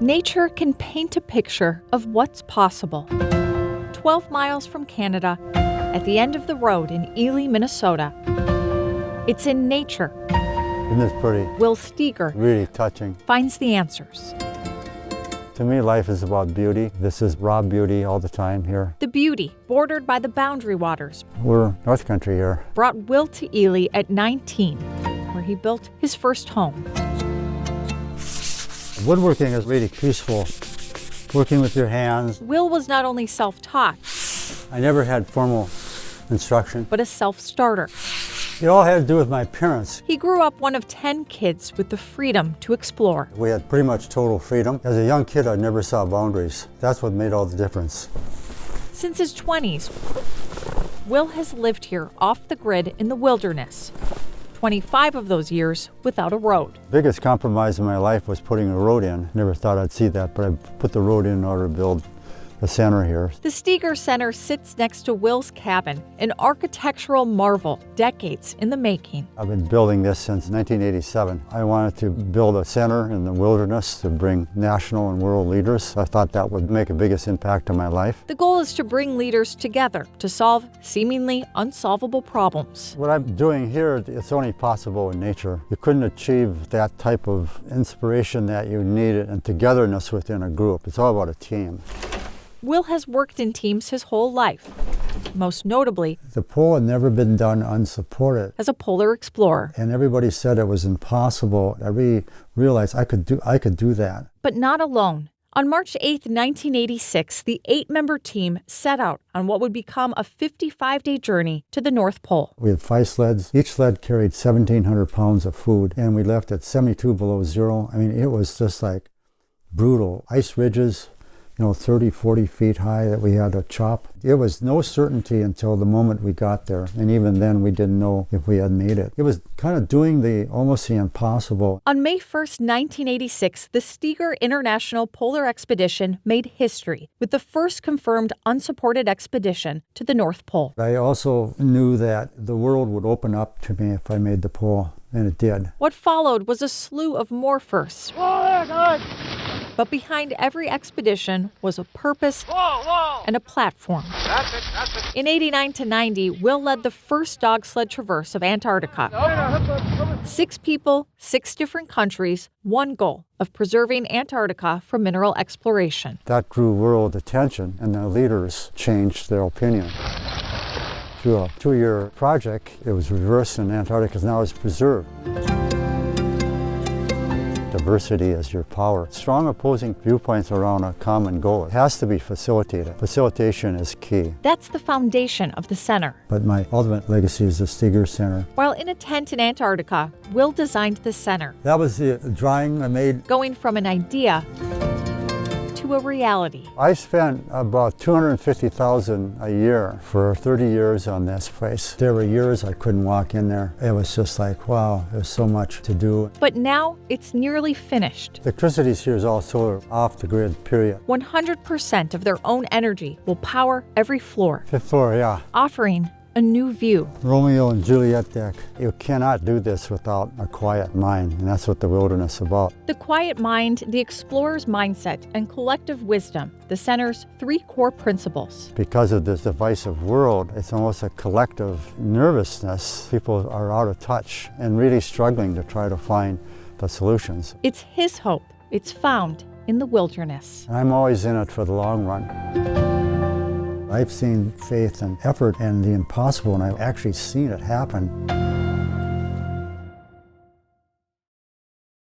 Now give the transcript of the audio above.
Nature can paint a picture of what's possible. 12 miles from Canada, at the end of the road in Ely, Minnesota. It's in nature. Isn't this pretty? Will Steger Really touching. finds the answers. To me, life is about beauty. This is raw beauty all the time here. The beauty, bordered by the boundary waters, We're North Country here. brought Will to Ely at 19, where he built his first home. Woodworking is really peaceful. Working with your hands. Will was not only self-taught, I never had formal instruction. but a self-starter. It all had to do with my parents. He grew up one of 10 kids with the freedom to explore. We had pretty much total freedom. As a young kid, I never saw boundaries. That's what made all the difference. Since his 20s, Will has lived here off the grid in the wilderness. 25 of those years without a road. Biggest compromise in my life was putting a road in. Never thought I'd see that, but I put the road in order to build the center here. The Steger Center sits next to Will's cabin, an architectural marvel, decades in the making. I've been building this since 1987. I wanted to build a center in the wilderness to bring national and world leaders. I thought that would make the biggest impact on my life. The goal is to bring leaders together to solve seemingly unsolvable problems. What I'm doing here, it's only possible in nature. You couldn't achieve that type of inspiration that you needed and togetherness within a group. It's all about a team. Will has worked in teams his whole life, most notably The pole had never been done unsupported, as a polar explorer, and everybody said it was impossible. I really realized I could do that. but not alone. On March 8, 1986, the 8-member team set out on what would become a 55-day journey to the North Pole. We had 5 sleds. Each sled carried 1,700 pounds of food, and we left at 72 below zero. I mean, it was just like brutal. Ice ridges, 30, 40 feet high that we had to chop. It was no certainty until the moment we got there. And even then, we didn't know if we had made it. It was kind of doing almost the impossible. On May 1st, 1986, the Steger International Polar Expedition made history with the first confirmed unsupported expedition to the North Pole. I also knew that the world would open up to me if I made the pole, and it did. What followed was a slew of more firsts. But behind every expedition was a purpose and a platform. In 89 to 90, Will led the first dog sled traverse of Antarctica. 6 people, 6 different countries, one goal of preserving Antarctica from mineral exploration. That drew world attention, and the leaders changed their opinion. Through a 2-year project, it was reversed, and Antarctica now is preserved. Diversity is your power. Strong opposing viewpoints around a common goal. It has to be facilitated. Facilitation is key. That's the foundation of the center. But my ultimate legacy is the Steger Center. While in a tent in Antarctica, Will designed the center, That was the drawing I made. going from an idea to a reality. I spent about $250,000 a year for 30 years on this place. There were years I couldn't walk in there. It was just like, wow, there's so much to do. But now it's nearly finished. Electricity here is all solar, off the grid, period. 100% of their own energy will power every floor, 5th floor, yeah. offering a new view. Romeo and Juliet deck. You cannot do this without a quiet mind, and that's what the wilderness is about. The quiet mind, the explorer's mindset, and collective wisdom, the center's 3 core principles. Because of this divisive world, it's almost a collective nervousness. People are out of touch and really struggling to try to find the solutions. It's his hope. It's found in the wilderness. And I'm always in it for the long run. I've seen faith and effort and the impossible, and I've actually seen it happen.